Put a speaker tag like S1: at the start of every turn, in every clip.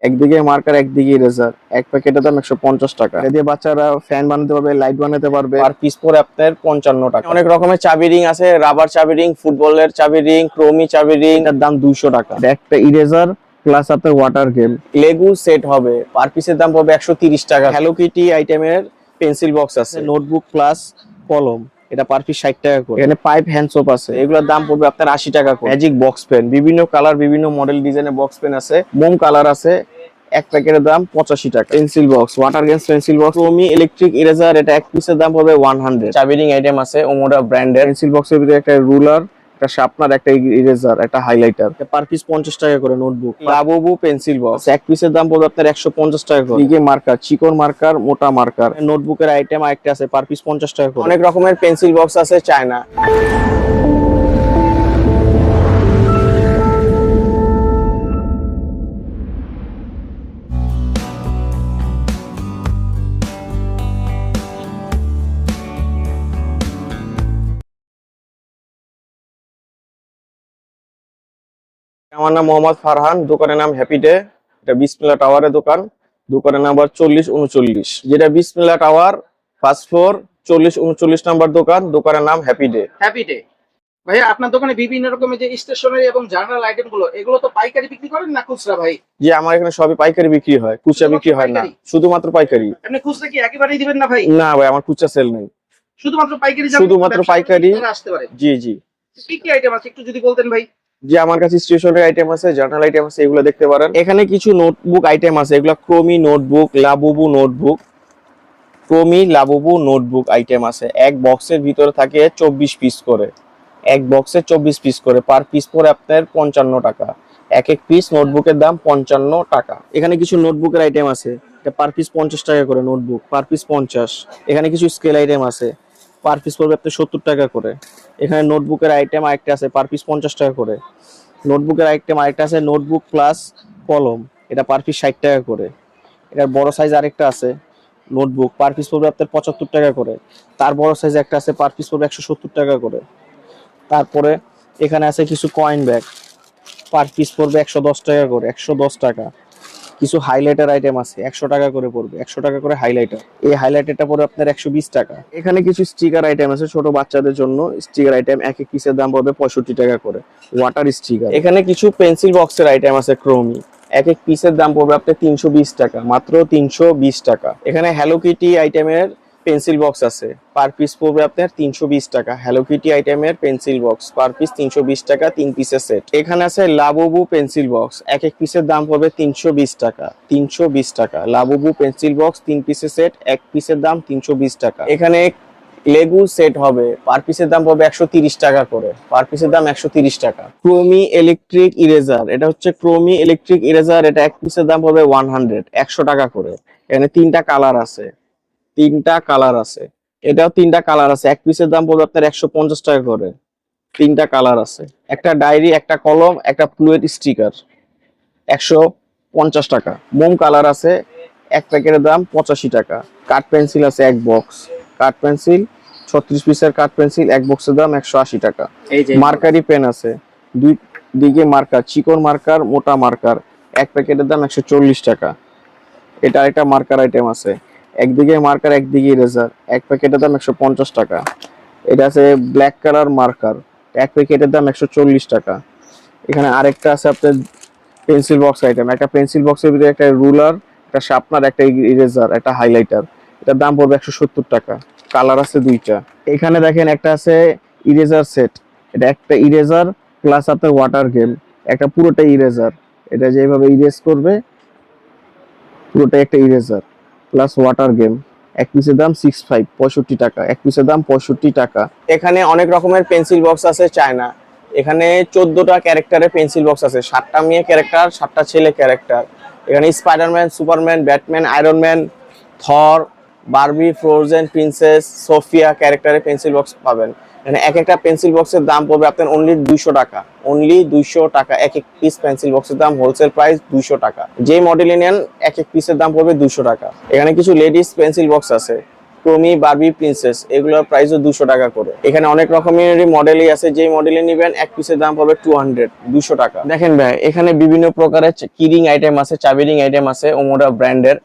S1: একদিকে মার্কার একদিকে ইরেজার, এক প্যাকেটের দাম 150 টাকা। এটা দিয়ে বাচ্চারা ফ্যান বানাতে পারবে, লাইট বানাতে পারবে। আর পিস পরে আপনার 55 টাকা। অনেক রকমের চাবি রিং আছে, রাবার চাবি রিং, ফুটবলের চাবি রিং, ক্রোমি চাবি রিং, এর দাম 200 টাকা। একটা ইরেজার প্লাস আপনার ওয়াটার গেম লেগু সেট হবে, পার পিসের দাম পড়বে 130 টাকা। হ্যালো কিটি আইটেমের পেন্সিল বক্স আছে, নোটবুক প্লাস কলম, এটা পার পিস 60 টাকা করে। এখানে পাইপ হ্যান্ড সোপ আছে, এগুলোর দাম পড়বে আপনার 80 টাকা করে। ম্যাজিক বক্স পেন, বিভিন্ন কালার বিভিন্ন মডেল ডিজাইনের বক্স পেন আছে, মোম কালার আছে, এক প্যাকেটের দাম 85 টাকা। Pencil box, water games pencil box, ক্রোমি ইলেকট্রিক ইরেজার, এটা এক পিসের দাম পড়বে 100। চাবি রিং আইটেম আছে ওমোডা ব্র্যান্ডের। পেন্সিল বক্সের ভিতরে একটা রুলার, একটা শার্পনার, একটা ইরেজার, একটা হাইলাইটার, পার পিস 50 টাকা করে। নোটবুক লাবুবু পেন্সিল বক্স, এক পিসের দাম পড়বে আপনার 150 টাকা করে। দিকে মার্কার, চিকন মার্কার, মোটা মার্কার, নোটবুকের আইটেম আরেকটা আছে, পার পিস 50 টাকা করে। অনেক রকমের পেন্সিল বক্স আছে চায়না। আমার নাম মোহাম্মদ ফারহান, দোকানের নাম হ্যাপি ডে। এটা বিসমিল্লাহ টাওয়ারের দোকান, দোকানের নাম্বার 4039, যেটা বিসমিল্লাহ টাওয়ার ফার্স্ট ফ্লোর 4039 নাম্বার দোকান, দোকানের নাম হ্যাপি ডে।
S2: Happy day. ভাইয়া আপনার দোকানে বিভিন্ন রকমের যে স্টেশনারি এবং জার্নাল আইটেম গুলো, এগুলো তো পাইকারি বিক্রি করেন না খুচরা ভাই?
S1: যে আমার এখানে সবই পাইকারি বিক্রি হয়, খুচরা বিক্রি হয় না, শুধুমাত্র পাইকারি।
S2: আপনি খুচরা কি একেবারেই দিবেন না ভাই?
S1: না ভাই, আমার খুচরা সেল নেই,
S2: শুধুমাত্র পাইকারি?
S1: শুধুমাত্র পাইকারি
S2: আসতে পারে।
S1: জি জি।
S2: কি কি আইটেম আছে একটু যদি বলতেন ভাই।
S1: যে আমার কাছে স্টেশনারি আইটেম আছে, জার্নাল আইটেম আছে, এগুলো দেখতে পারেন। এখানে কিছু নোটবুক আইটেম আছে, এগুলো ক্রোমি নোটবুক, লাবুবু নোটবুক, ক্রোমি লাবুবু নোটবুক আইটেম আছে। এক বক্সের ভিতরে থাকে 24 পিস করে, এক বক্সে 24 পিস করে, পার পিস পরে আপনার 55 টাকা। এক এক পিস নোটবুকের দাম 55 টাকা। এখানে কিছু নোটবুকের আইটেম আছে, এটা পার পিস 50 টাকা করে। Notebook per piece 50। এখানে কিছু স্কেল আইটেম আছে, পার পিস পড়বে আপনার 70 টাকা করে। এখানে নোটবুকের আইটেম আরেকটা আছে, পার পিস 50 টাকা করে। নোটবুকের আইটেম আরেকটা আছে, নোটবুক প্লাস কলম, এটা পার পিস 60 টাকা করে। এটার বড় সাইজ আরেকটা আছে নোটবুক, পার পিস পড়বে আপনার 75 টাকা করে। তার বড় সাইজ একটা আছে, পার পিস পড়বে 170 টাকা করে। তারপরে এখানে আছে কিছু কয়েন ব্যাগ, পার পিস পড়বে 110 টাকা করে, 110 টাকা। কিছু হাইলাইটার আইটেম আছে, 100 টাকা করে পড়বে, 100 টাকা করে হাইলাইটার। এই হাইলাইটারটা পড়বে আপনার 120 টাকা। এখানে কিছু স্টিকার আইটেম আছে ছোট বাচ্চাদের জন্য, স্টিকার আইটেম এক এক পিসের দাম পড়বে 65 টাকা করে। Water sticker. এখানে কিছু পেন্সিল বক্সের আইটেম আছে ক্রোমি, এক এক পিসের দাম পড়বে আপনার 320 টাকা, মাত্র 320 টাকা। এখানে হ্যালো কিটি আইটেমের পেন্সিল বক্স আছে, পার পিস পড়বে আপনার 320 টাকা। হ্যালো কিটি আইটেমের পেন্সিল বক্স পার পিস 320 টাকা, 3 পিসের সেট। এখানে আছে লাবুবু পেন্সিল বক্স, এক এক পিসের দাম পড়বে 320 টাকা, 320 টাকা। লাবুবু পেন্সিল বক্স 3 পিসের সেট, এক পিসের দাম 320 টাকা। এখানে লেগু সেট হবে, পার পিসের দাম পড়বে 130 টাকা করে, পার পিসের দাম 130 টাকা। ক্রোমি ইলেকট্রিক ইরেজার, এটা হচ্ছে ক্রোমি ইলেকট্রিক ইরেজার, এটা এক পিসের দাম পড়বে 100 টাকা করে। এখানে তিনটা কালার আছে, তিনটা কালার আছে, এটাও তিনটা কালার আছে, এক পিসের দাম পড়বে আপনার 150 টাকা করে। তিনটা কালার আছে, একটা ডায়েরি, একটা কলম, একটা ফ্লুইড স্টিকার, 150 টাকা। মোম কালার আছে, এক প্যাকেটের দাম 85 টাকা। কাঠ পেন্সিল আছে এক বক্স, কাঠ পেন্সিল 36 পিসের কাঠ পেন্সিল, এক বক্সের দাম 180 টাকা। মার্কারি পেন আছে, দুই দিকে মার্কার, চিকন মার্কার, মোটা মার্কার, এক প্যাকেটের দাম 140 টাকা। এটা একটা মার্কার আইটেম আছে, একদিকে মার্কার একদিকে ইরেজার, এক প্যাকেটের দাম 150 টাকা। এটা আছে ব্ল্যাক কালার মার্কার, এক প্যাকেটের দাম 140 টাকা। এখানে আরেকটা আছে আপনার পেন্সিল বক্স আইটেম, একটা পেন্সিল বক্সের ভিতরে একটা রুলার, একটা শার্পনার, একটা ইরেজার, একটা হাইলাইটার, এটার দাম পড়বে 170 টাকা। কালার আছে দুইটা। এখানে দেখেন একটা আছে ইরেজার সেট, এটা একটা ইরেজার প্লাস আপনার ওয়াটার গেম, একটা পুরোটা ইরেজার, এটা যেভাবে ইরেজ করবে পুরোটাই একটা ইরেজার প্লাস ওয়াটার গেম, এক পিসের দাম 65 টাকা, এক পিসের দাম 65 টাকা। এখানে অনেক রকমের পেন্সিল বক্স আছে চায়না। এখানে 14টা ক্যারেক্টারের পেন্সিল বক্স আছে, 7টা মেয়ে ক্যারেক্টার, 7টা ছেলে ক্যারেক্টার। এখানে Spiderman, Superman, Batman, Iron Man, Thor, Barbie, Frozen, princess, Sofia ক্যারেক্টারের পেন্সিল বক্স পাবেন। এখানে এক একটা পেন্সিল বক্সের দাম পড়বে আপনার অনলি 200 টাকা, অনলি 200 টাকা। এক এক পিস পেন্সিল বক্সের দাম হোলসেল প্রাইস 200 টাকা। যে মডেলে নেন এক এক পিসের দাম পড়বে 200 টাকা। এখানে কিছু লেডিস পেন্সিল বক্স আছে, ক্রোমি, বারবি, প্রিন্সেস এগুলোর প্রাইসও 200 টাকা করে। এখানে অনেক রকমের মডেলই আছে, যেই মডেলে নিবেন এক পিসের দাম পড়বে 200 টাকা। দেখেন ভাই, এখানে বিভিন্ন প্রকারের কিরিং আইটেম আছে, চাবি রিং আইটেম আছে ওমোডা ব্র্যান্ডের।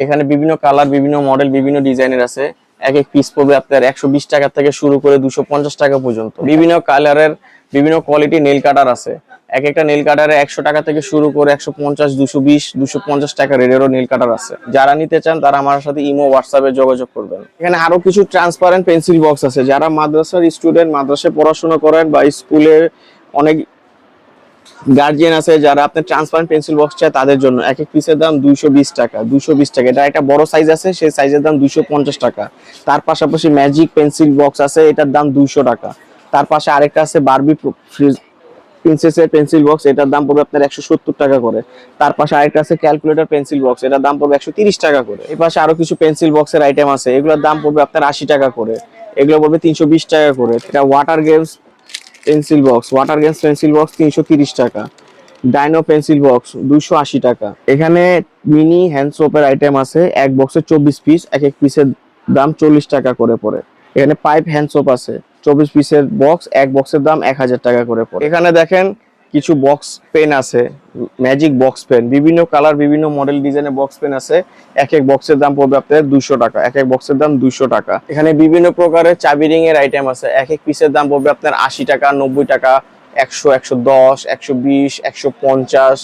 S1: এখানে বিভিন্ন কালার, বিভিন্ন মডেল, বিভিন্ন ডিজাইনের আছে। এক এক পিস পড়বে আপনার 120 টাকা থেকে শুরু করে 250 টাকা পর্যন্ত। বিভিন্ন কালারের, বিভিন্ন কোয়ালিটি নেল কাটার আছে। এক একটা নেল কাটারে 100 টাকা থেকে শুরু করে 150, 220, 250 টাকা রেটেরও নেল কাটার আছে। যারা নিতে চান তারা আমার সাথে ইমো, হোয়াটসঅ্যাপে যোগাযোগ করবেন। এখানে আরো কিছু ট্রান্সপারেন্ট পেন্সিল বক্স আছে। যারা মাদ্রাসার স্টুডেন্ট, মাদ্রাসায় পড়াশোনা করেন বা স্কুলে অনেক গার্জিয়ান আছে যারা আপনার ট্রান্সপারেন্ট পেন্সিল বক্স চায়, তাদের জন্য এক এক পিসের দাম 220 টাকা। 220 টাকা। এটা একটা বড় সাইজ আছে, সেই সাইজের দাম 250 টাকা। তার পাশাপাশি ম্যাজিক পেন্সিল বক্স আছে, এটার দাম 200 টাকা। তার পাশে আরেকটা আছে বারবি প্রিন্সেসের পেন্সিল বক্স, এটার দাম পড়বে আপনার 170 টাকা করে। তার পাশে আরেকটা আছে ক্যালকুলেটর পেন্সিল বক্স, এটার দাম পড়বে 130 টাকা করে। এই পাশে আরো কিছু পেন্সিল বক্সের আইটেম আছে, এগুলোর দাম পড়বে আপনার 80 টাকা করে। এগুলো পড়বে 320 টাকা করে। এটা ওয়াটার গেমস পেন্সিল বক্স, 330 টাকা। ডাইনো পেন্সিল বক্স 280 টাকা। এখানে মিনি হ্যান্ড সোপের আইটেম আছে, এক বক্সে 24 পিস, এক এক পিসের দাম 40 টাকা করে পড়ে। এখানে পাইপ হ্যান্ড সোপ আছে 24 পিসের বক্স, এক বক্সের দাম 1000 টাকা করে পড়ে। এখানে দেখেন কিছু বক্স পেন আছে, ম্যাজিক বক্স পেন, বিভিন্ন কালার, বিভিন্ন মডেল, ডিজাইনের বক্স পেন আছে। এক এক বক্সের দাম পড়বে আপনার 200 টাকা। এক এক বক্সের দাম 200 টাকা। এখানে বিভিন্ন প্রকারের চাবি রিং এর আইটেম আছে, এক এক পিসের দাম পড়বে আপনার 80 টাকা, 90 টাকা, 100, 110, 120, 150।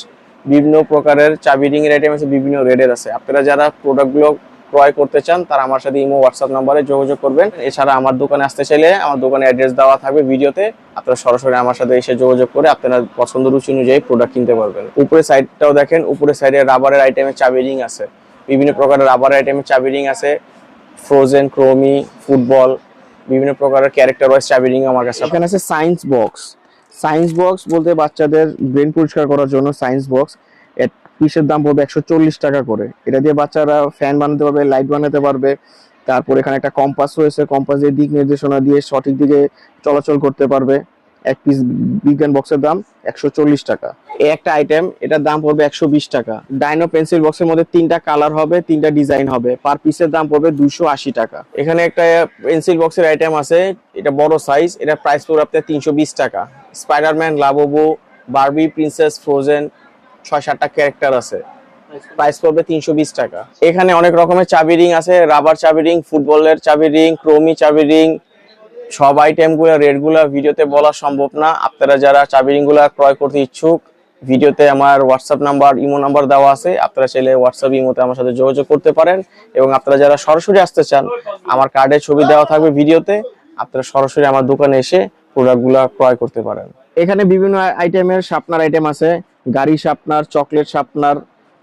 S1: বিভিন্ন প্রকারের চাবি রিং এর আইটেম আছে, বিভিন্ন রেটের আছে। আপনারা যারা প্রোডাক্টগুলো ক্রয় করতে চান তারা আমার সাথে ইমো, হোয়াটসঅ্যাপ নাম্বারে যোগাযোগ করবেন। এছাড়া আমার দোকানে আসতে চাইলে আমার দোকানের অ্যাড্রেস দেওয়া থাকবে ভিডিওতে, আপনারা সরাসরি আমার সাথে এসে যোগাযোগ করে আপনারা পছন্দ রুচি অনুযায়ী প্রোডাক্ট কিনতে পারবেন। উপরে সাইডটাও দেখেন, উপরে সাইডে রাবারের আইটেমের চাবি রিং আছে, বিভিন্ন প্রকারের রাবারের আইটেমের চাবি রিং আছে, ফ্রোজেন, ক্রোমি, ফুটবল, বিভিন্ন প্রকারের ক্যারেক্টার ওয়াইজ চাবি রিং আমার কাছে। এখানে আছে সায়েন্স বক্স। সায়েন্স বক্স বলতে বাচ্চাদের ব্রেন পরিষ্কার করার জন্য সায়েন্স বক্স, এর পিসের দাম পড়বে 140 টাকা করে। এটা দিয়ে বাচ্চারা ফ্যান বানাতে পারবে, লাইট বানাতে পারবে। তারপর এখানে একটা কম্পাস রয়েছে, কম্পাস দিয়ে দিক নির্দেশনা দিয়ে সঠিক দিকে চলাচল করতে পারবে। এক পিস বিজ্ঞান বক্সের দাম 140 টাকা। এই একটা আইটেম, এটার দাম পড়বে 120 টাকা। ডাইনো পেন্সিল বক্সের মধ্যে 3টা কালার হবে, 3টা ডিজাইন হবে, পার পিসের দাম পড়বে 280 টাকা। এখানে একটা পেন্সিল বক্সের আইটেম আছে, এটা বড় সাইজ, এটা প্রাইস পড়বে আপনার 320 টাকা। Spiderman, Labubu, Barbie, princess, Frozen 6-7টা ক্যারেক্টার আছে, প্রাইস পড়বে 320 টাকা। এখানে অনেক রকমের চাবি রিং আছে, রাবার চাবি রিং, ফুটবলের চাবি রিং, ক্রোমি চাবি রিং। সব আইটেম গুলো, রেট গুলো ভিডিওতে বলা সম্ভব না। আপনারা যারা চাবি রিং গুলা ক্রয় করতে ইচ্ছুক, ভিডিওতে আমার হোয়াটসঅ্যাপ নাম্বার, ইমো নাম্বার দেওয়া আছে, আপনারা চাইলে হোয়াটসঅ্যাপ, ইমোতে আমার সাথে যোগাযোগ করতে পারেন। এবং আপনারা যারা সরাসরি আসতে চান, আমার কার্ডের ছবি দেওয়া থাকবে ভিডিওতে, আপনারা সরাসরি আমার দোকানে এসে প্রোডাক্ট গুলা ক্রয় করতে পারেন। এখানে বিভিন্ন আইটেমের শার্পনার আইটেম আছে, গাড়ি শার্পনার, চকলেট শার্পনার,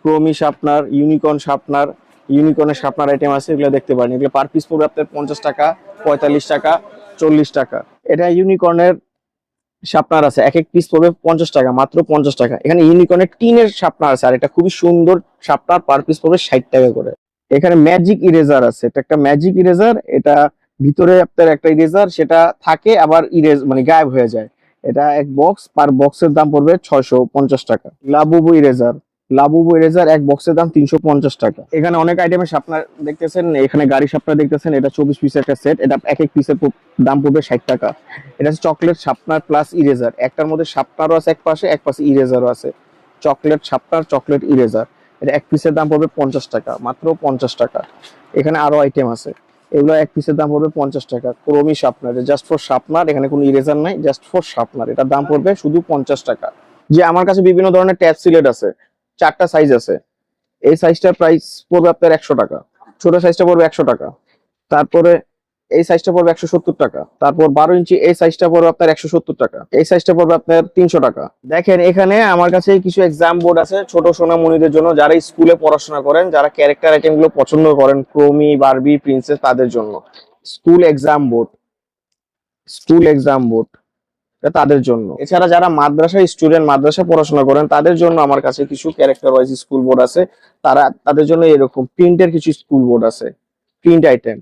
S1: ক্রোমি শার্পনার, ইউনিকর্ন শার্পনার, ইউনিকর্নের শার্পনার আইটেম আছে, এগুলো দেখতে পারেন। এগুলো পার পিস পড়বে আপনার 50 টাকা, 45 টাকা, 40 টাকা। এটা ইউনিকর্নের শার্পনার আছে, এক এক পিস পড়বে 50 টাকা, মাত্র 50 টাকা। এখানে ইউনিকর্নের টিনের শার্পনার আছে, আর এটা খুবই সুন্দর শার্পনার, পার পিস পড়বে 60 টাকা করে। এখানে ম্যাজিক ইরেজার আছে, এটা একটা ম্যাজিক ইরেজার, এটা ভিতরে আপনার একটা ইরেজার সেটা থাকে, আবার ইরেজ মানে গায়েব হয়ে যায়। এটা এক বক্স, পার বক্সের দাম পড়বে 650 টাকা। লাবুবু ইরেজার, লাবুবু ইরেজার এক বক্সের দাম 350 টাকা। এখানে অনেক আইটেমের শার্পনার দেখতেছেন, এখানে গাড়ি শার্পনার দেখতেছেন, এটা 24 পিসের একটা সেট, এটা এক এক পিসের দাম পড়বে 60 টাকা। এটা হচ্ছে চকলেট শার্পনার প্লাস ইরেজার, একটার মধ্যে শার্পনারও আছে এক পাশে, এক পাশে ইরেজারও আছে। চকলেট শার্পনার, চকলেট ইরেজার, এটা এক পিসের দাম পড়বে 50 টাকা, মাত্র 50 টাকা। এখানে আরো আইটেম আছে, এগুলো এক পিসের দাম পড়বে 50 টাকা। ক্রোমি শার্পনার, জাস্ট ফর শার্পনার, এখানে কোনো ইরেজার নাই, জাস্ট ফর শার্পনার, এটার দাম পড়বে শুধু 50 টাকা। যে আমার কাছে বিভিন্ন ধরনের ট্যাব সিলেট আছে, 4টা সাইজ আছে। এই সাইজটার প্রাইস পড়বে আপনার 100 টাকা, ছোট সাইজটা পড়বে 100 টাকা। তারপরে এই সাইজটা পড়বে 170 টাকা। তারপর 12 ইঞ্চি এই সাইজটা পড়বে আপনার 170 টাকা। এই সাইজটা পড়বে আপনার 300 টাকা। দেখেন এখানে আমার কাছে কিছু এক্সাম বোর্ড আছে ছোট সোনামণিদের জন্য, যারা স্কুলে পড়াশোনা করেন, যারা ক্যারেক্টার আইটেম গুলো পছন্দ করেন, ক্রোমি, বারবি, প্রিন্সেস, তাদের জন্য school exam board, school exam board তাদের জন্য। এছাড়া যারা মাদ্রাসায় স্টুডেন্ট, মাদ্রাসায় পড়াশোনা করেন, তাদের জন্য আমার কাছে কিছু ক্যারেক্টার ওয়াইজ স্কুল বোর্ড আছে। তাদের জন্য এরকম প্রিন্টের কিছু স্কুল বোর্ড আছে, প্রিন্ট আইটেম,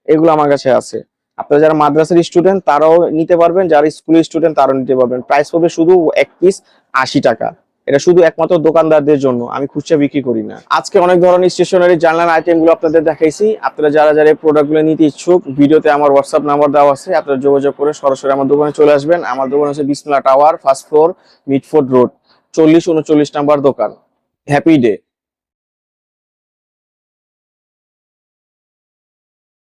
S1: এগুলো আমার কাছে আছে। আপনারা যারা মাদ্রাসার স্টুডেন্ট তারাও নিতে পারবেন, যারা স্কুলের স্টুডেন্ট তারাও নিতে পারবেন। প্রাইস পড়বে শুধু এক পিস 80 টাকা, এটা শুধু একমাত্র দোকানদারদের জন্য, আমি খুচরা বিক্রি করি না। আজকে অনেক ধরনের স্টেশনারি জার্নাল আইটেম গুলো আপনাদের দেখাইছি। আপনারা যারা যারা এই প্রোডাক্ট গুলো নিতে ইচ্ছুক, ভিডিওতে আমার হোয়াটসঅ্যাপ নাম্বার দেওয়া আছে, আপনারা যোগাযোগ করে সরাসরি আমার দোকানে চলে আসবেন। আমার দোকান হচ্ছে Bismillah tower, first floor, Mitford road, 40-39 number দোকান। Happy day.